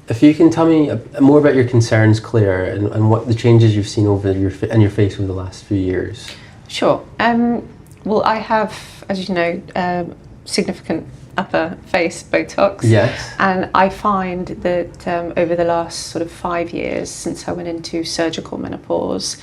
if you can tell me more about your concerns, Claire, and what the changes you've seen over your face over the last few years. Sure. Well, I have, as you know, significant upper face Botox. Yes. And I find that over the last sort of 5 years since I went into surgical menopause,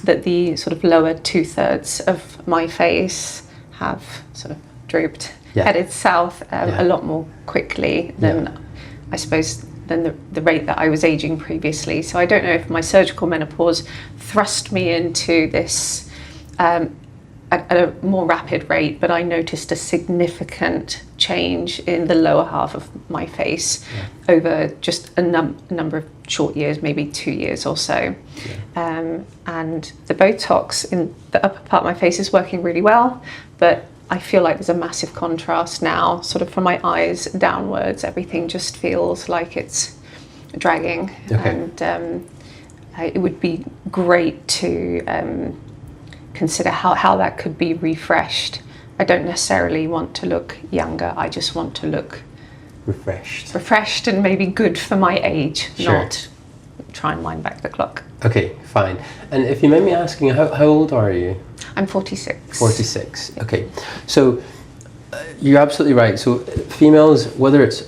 that the sort of lower 2/3 of my face have sort of drooped, headed south a lot more quickly than I suppose than the rate that I was aging previously. So I don't know if my surgical menopause thrust me into this at a more rapid rate, but I noticed a significant change in the lower half of my face over just a number of short years, maybe 2 years or so. And the Botox in the upper part of my face is working really well, but I feel like there's a massive contrast now, sort of from my eyes downwards. Everything just feels like it's dragging. And it would be great to consider how that could be refreshed. I don't necessarily want to look younger, I just want to look refreshed and maybe good for my age, not try and wind back the clock. Okay, fine. And if you mind me asking, how old are you? I'm 46. 46, okay. So you're absolutely right. So females, whether it's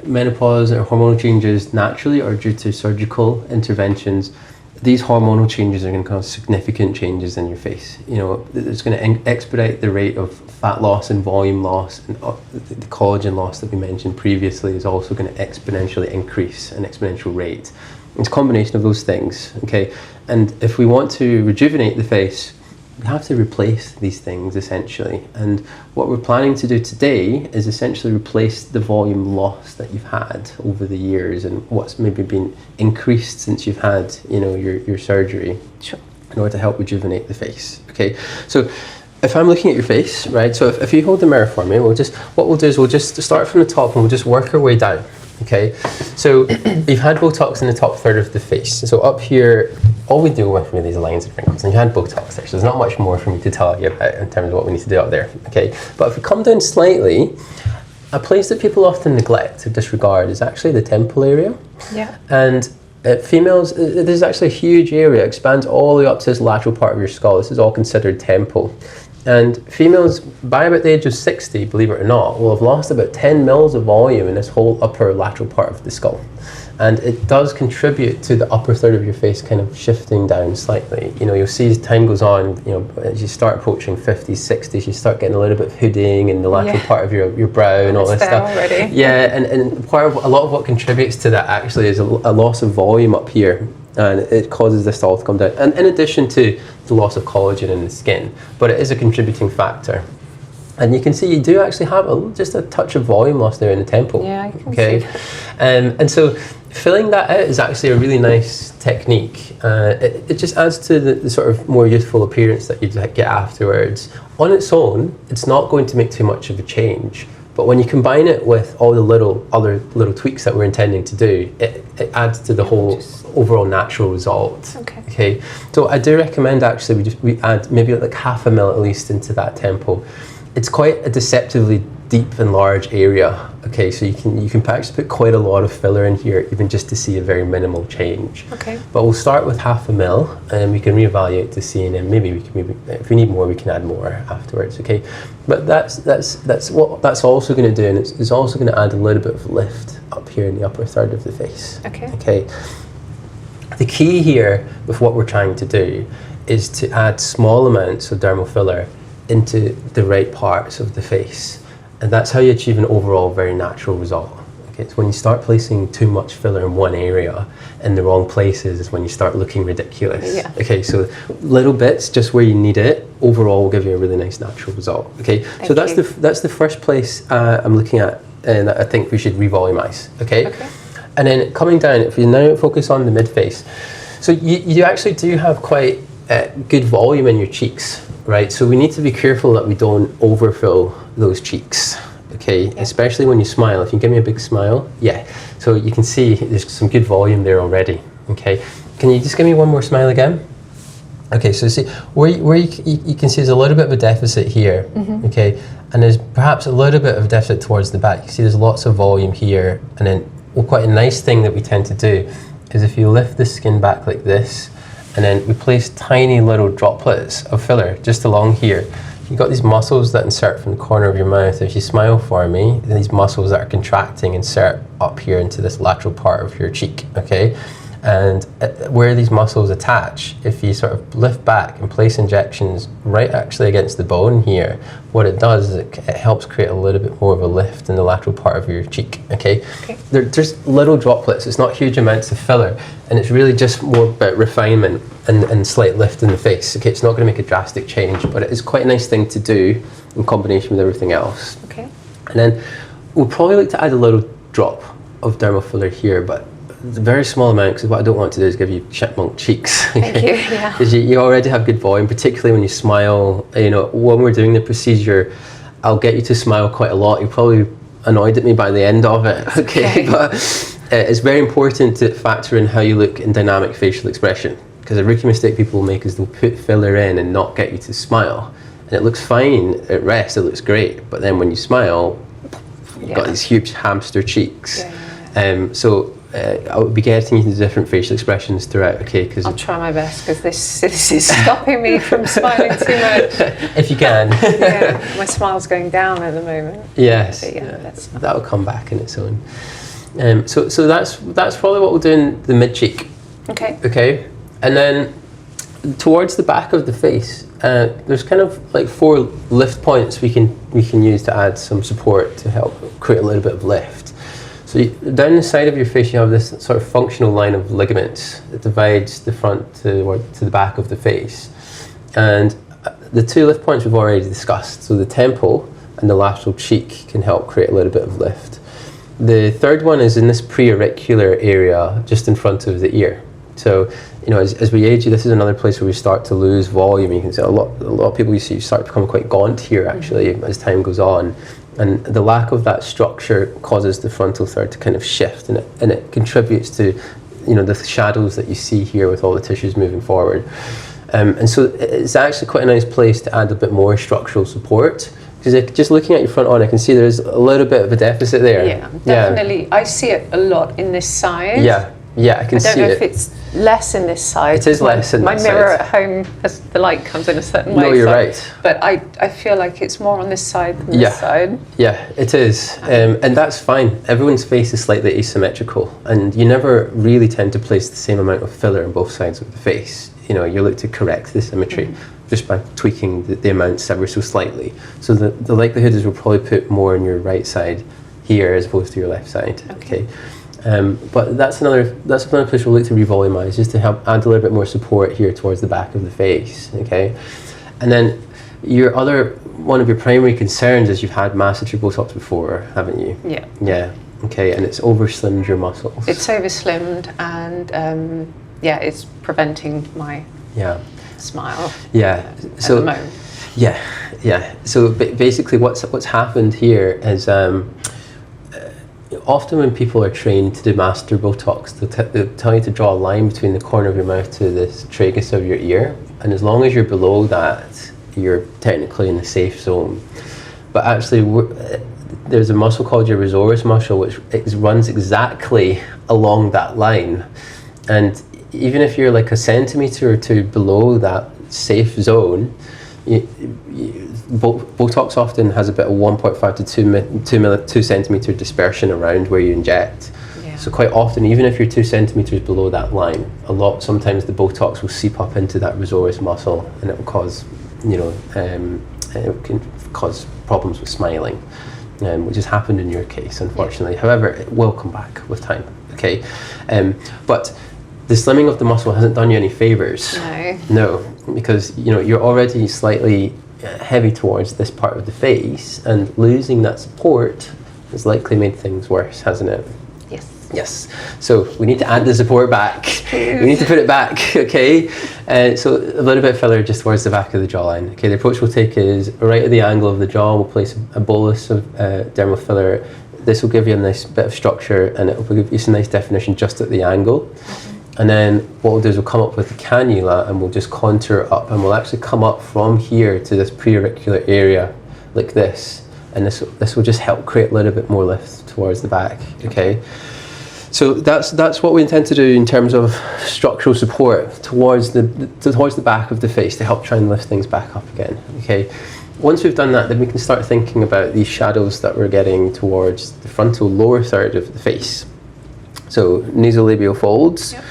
menopause or hormonal changes naturally or due to surgical interventions, these hormonal changes are going to cause significant changes in your face. You know, it's going to expedite the rate of fat loss and volume loss, and the collagen loss that we mentioned previously is also going to exponentially increase an exponential rate. It's a combination of those things, okay? And if we want to rejuvenate the face, we have to replace these things essentially. And what we're planning to do today is essentially replace the volume loss that you've had over the years and what's maybe been increased since you've had, you know, your surgery. Sure. In order to help rejuvenate the face. Okay, so if I'm looking at your face, right? So if you hold the mirror for me, what we'll do is we'll just start from the top and we'll just work our way down. Okay, so you've had Botox in the top third of the face. So up here, all we deal with really is lines and wrinkles, and you had Botox there, so there's not much more for me to tell you about in terms of what we need to do up there. Okay, but if we come down slightly, a place that people often neglect or disregard is actually the temple area. Yeah. And females, there's actually a huge area, it expands all the way up to this lateral part of your skull. This is all considered temple. And females, by about the age of 60, believe it or not, will have lost about 10 mils of volume in this whole upper lateral part of the skull. And it does contribute to the upper third of your face kind of shifting down slightly. You know, you'll see as time goes on, you know, as you start approaching 50s, 60s, you start getting a little bit of hooding in the lateral part of your brow and all this stuff. Already. Yeah, and a lot of what contributes to that actually is a loss of volume up here. And it causes this all to come down. And in addition to the loss of collagen in the skin, but it is a contributing factor. And you can see you do actually have just a touch of volume loss there in the temple. Yeah, I can see. And so filling that out is actually a really nice technique. It just adds to the sort of more youthful appearance that you get afterwards. On its own, it's not going to make too much of a change. But when you combine it with all the other little tweaks that we're intending to do, it adds to the whole overall natural result. Okay. So I do recommend actually we add maybe like 0.5 ml at least into that temple. It's quite a deceptively deep and large area. Okay, so you can actually put quite a lot of filler in here, even just to see a very minimal change. Okay. But we'll start with 0.5 ml, and we can reevaluate to see, and then maybe if we need more, we can add more afterwards. Okay, but that's what that's also going to do, and it's also going to add a little bit of lift up here in the upper third of the face. Okay. Okay. The key here with what we're trying to do is to add small amounts of dermal filler into the right parts of the face, and that's how you achieve an overall very natural result. Okay, it's when you start placing too much filler in one area in the wrong places is when you start looking ridiculous. Yeah. Okay, so little bits just where you need it overall will give you a really nice natural result. Okay, so that's the first place I'm looking at, and I think we should revolumize. Okay. And then coming down, if you now focus on the mid face, so you actually do have quite good volume in your cheeks, right? So we need to be careful that we don't overfill those cheeks, okay? Yeah. Especially when you smile. If you give me a big smile, yeah. So you can see there's some good volume there already, okay? Can you just give me one more smile again? Okay, so see, where you can see there's a little bit of a deficit here, okay? And there's perhaps a little bit of deficit towards the back. You see there's lots of volume here, and then well, quite a nice thing that we tend to do is if you lift the skin back like this, and then we place tiny little droplets of filler just along here. You've got these muscles that insert from the corner of your mouth. If you smile for me, these muscles that are contracting insert up here into this lateral part of your cheek, okay? And where these muscles attach, if you sort of lift back and place injections right actually against the bone here, what it does is it helps create a little bit more of a lift in the lateral part of your cheek, okay? There's little droplets, it's not huge amounts of filler, and it's really just more about refinement and slight lift in the face, okay? It's not going to make a drastic change, but it is quite a nice thing to do in combination with everything else. Okay. And then we'll probably like to add a little drop of dermal filler here, but it's a very small amount, because what I don't want to do is give you chipmunk cheeks. Thank you, yeah. Because you already have good volume, particularly when you smile. You know, when we're doing the procedure, I'll get you to smile quite a lot. You're probably annoyed at me by the end of it, okay? But it's very important to factor in how you look in dynamic facial expression, because a rookie mistake people will make is they'll put filler in and not get you to smile. And it looks fine at rest, it looks great, but then when you smile, you've got these huge hamster cheeks. So I would be getting you to different facial expressions throughout, okay? Because I'll try my best, because this is stopping me from smiling too much. If you can. Yeah, my smile's going down at the moment. Yes, That'll come back in its own. So that's probably what we'll do in the mid cheek. Okay. Okay, and then towards the back of the face, there's kind of like 4 lift points we can use to add some support to help create a little bit of lift. So down the side of your face, you have this sort of functional line of ligaments that divides the front to the back of the face. And the 2 lift points we've already discussed. So the temple and the lateral cheek can help create a little bit of lift. The third one is in this pre-auricular area, just in front of the ear. So, you know, as we age, this is another place where we start to lose volume. You can see a lot of people you see start to become quite gaunt here, actually, as time goes on. And the lack of that structure causes the frontal third to kind of shift, and it contributes to, you know, the shadows that you see here with all the tissues moving forward. And so it's actually quite a nice place to add a bit more structural support, because just looking at your front on, I can see there's a little bit of a deficit there. Yeah, definitely. I see it a lot in this side. Yeah, I can see it. I don't know if it's less in this side. It is less in my that mirror side. at home, as the light comes in a certain way. No, you're right. But I feel like it's more on this side than this side. Yeah, it is. And that's fine. Everyone's face is slightly asymmetrical, and you never really tend to place the same amount of filler on both sides of the face. You know, you look to correct the symmetry just by tweaking the amounts ever so slightly. So the likelihood is we'll probably put more on your right side here as opposed to your left side. Okay. But that's another place we'll look to revolumize, just to help add a little bit more support here towards the back of the face, okay? And then one of your primary concerns is you've had masseter Botox before, haven't you? Yeah. Yeah, okay, and it's over-slimmed your muscles. It's over-slimmed, and it's preventing my smile. Yeah. So, at the moment. Yeah. So basically what's happened here is often when people are trained to do masseter Botox, they'll tell you to draw a line between the corner of your mouth to the tragus of your ear, and as long as you're below that, you're technically in the safe zone. But actually, there's a muscle called your rosores muscle, which runs exactly along that line, and even if you're like a centimetre or 2 below that safe zone, Botox often has a bit of 1.5 to 2 centimetre dispersion around where you inject. Yeah. So quite often, even if you're 2 centimetres below that line, sometimes the Botox will seep up into that rosores muscle, and it will cause, it can cause problems with smiling, which has happened in your case, unfortunately. However, it will come back with time, okay? But the slimming of the muscle hasn't done you any favours. No, because you're already slightly heavy towards this part of the face, and losing that support has likely made things worse, hasn't it? Yes. So we need to add the support back. We need to put it back, okay? So a little bit of filler just towards the back of the jawline. Okay, the approach we'll take is right at the angle of the jaw. We'll place a bolus of dermal filler. This will give you a nice bit of structure, and it will give you some nice definition just at the angle. And then what we'll do is we'll come up with a cannula, and we'll just contour up, and we'll actually come up from here to this pre-auricular area like this, and this will just help create a little bit more lift towards the back, okay? So that's what we intend to do in terms of structural support towards the back of the face to help try and lift things back up again. Okay. Once we've done that, then we can start thinking about these shadows that we're getting towards the frontal lower third of the face. So nasolabial folds. Yep.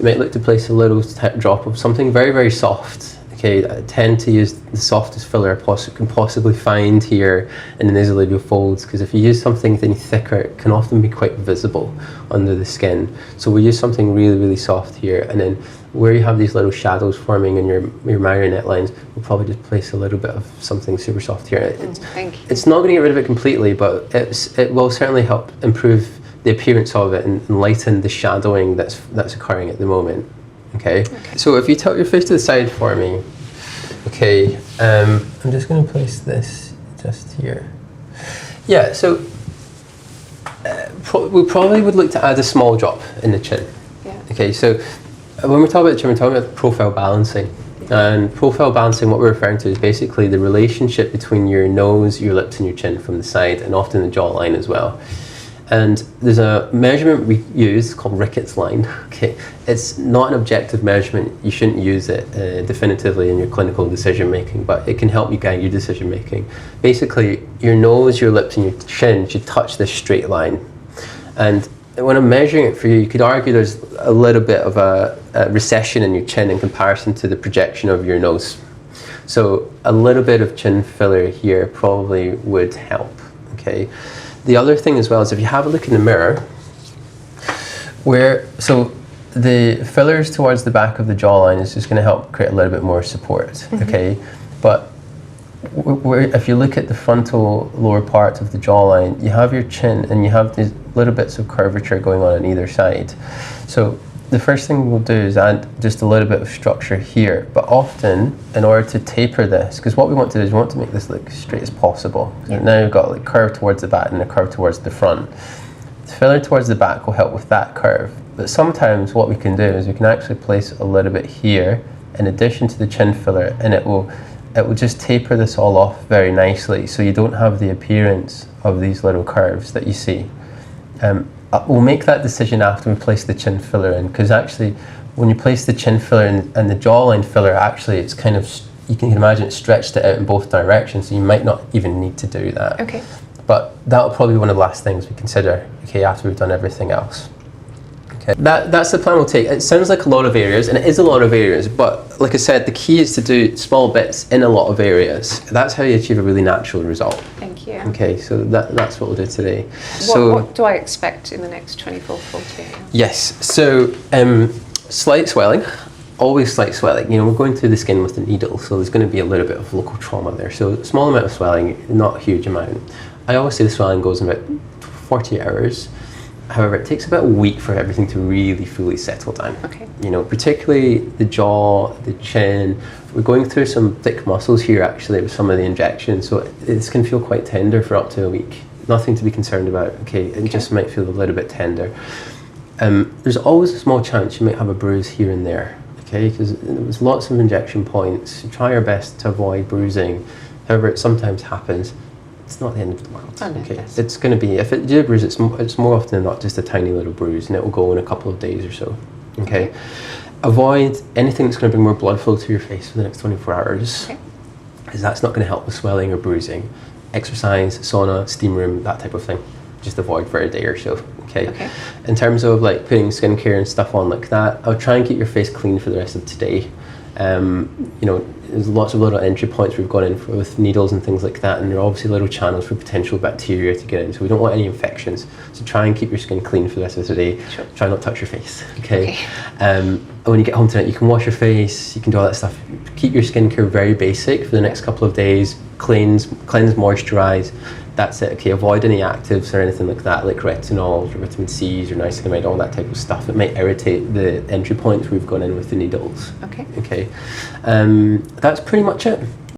You might look to place a little drop of something very, very soft. Okay, I tend to use the softest filler I can possibly find here in the nasolabial folds, because if you use something thicker, it can often be quite visible under the skin. So we use something really, really soft here, and then where you have these little shadows forming in your marionette lines, we'll probably just place a little bit of something super soft here. Thank you. It's not going to get rid of it completely, but it will certainly help improve the appearance of it and lighten the shadowing that's occurring at the moment. Okay. So if you tilt your face to the side for me, okay, I'm just going to place this just here. Yeah, so we probably would look to add a small drop in the chin. Yeah. Okay, so when we talk about the chin, we're talking about profile balancing. And profile balancing, what we're referring to is basically the relationship between your nose, your lips, and your chin from the side, and often the jawline as well. And there's a measurement we use called Ricketts line. Okay, it's not an objective measurement. You shouldn't use it definitively in your clinical decision making, but it can help you guide your decision making. Basically, your nose, your lips, and your chin should touch this straight line. And when I'm measuring it for you, you could argue there's a little bit of a recession in your chin in comparison to the projection of your nose. So a little bit of chin filler here probably would help. Okay. The other thing as well is if you have a look in the mirror, so the fillers towards the back of the jawline is just going to help create a little bit more support, okay? But if you look at the frontal lower part of the jawline, you have your chin and you have these little bits of curvature going on either side. So the first thing we'll do is add just a little bit of structure here, but often in order to taper this, because what we want to do is we want to make this look as straight as possible. Yeah. Now you've got like curve towards the back and a curve towards the front. The filler towards the back will help with that curve, but sometimes what we can do is we can actually place a little bit here in addition to the chin filler, and it will just taper this all off very nicely, so you don't have the appearance of these little curves that you see. We'll make that decision after we place the chin filler in, because actually when you place the chin filler and the jawline filler, actually it's kind of, you can imagine it stretched it out in both directions, so you might not even need to do that. Okay. But that'll probably be one of the last things we consider, okay, after we've done everything else. Okay. That's the plan we'll take. It sounds like a lot of areas, and it is a lot of areas, but like I said, the key is to do small bits in a lot of areas. That's how you achieve a really natural result. Thank you. Okay, so that's what we'll do today. What do I expect in the next 24, 48 hours? Yes, so slight swelling, always slight swelling. You know, we're going through the skin with the needle, so there's going to be a little bit of local trauma there. So small amount of swelling, not a huge amount. I always say the swelling goes in about 48 hours. However, it takes about a week for everything to really fully settle down. Okay. You know, particularly the jaw, the chin. We're going through some thick muscles here actually with some of the injections, so it can feel quite tender for up to a week. Nothing to be concerned about. Okay, it just might feel a little bit tender. There's always a small chance you might have a bruise here and there. Okay, because there's lots of injection points. Try your best to avoid bruising. However, it sometimes happens. It's not the end of the world. Oh, no, okay, yes. It's going to be, if it is a bruise, it's more often than not just a tiny little bruise, and it will go in a couple of days or so. Okay. Avoid anything that's going to bring more blood flow to your face for the next 24 hours, because that's not going to help with swelling or bruising. Exercise, sauna, steam room, that type of thing. Just avoid for a day or so. Okay. In terms of like putting skincare and stuff on like that, I'll try and keep your face clean for the rest of today. You know, there's lots of little entry points we've gone in for with needles and things like that, and there are obviously little channels for potential bacteria to get in, so we don't want any infections. So try and keep your skin clean for the rest of the day. Sure. Try not to touch your face. Okay. When you get home tonight, you can wash your face, you can do all that stuff. Keep your skincare very basic for the next couple of days. Cleanse, moisturize. That's it. Okay, avoid any actives or anything like that, like retinols or vitamin C's or niacinamide, all that type of stuff. It might irritate the entry points we've gone in with the needles. Okay. That's pretty much it.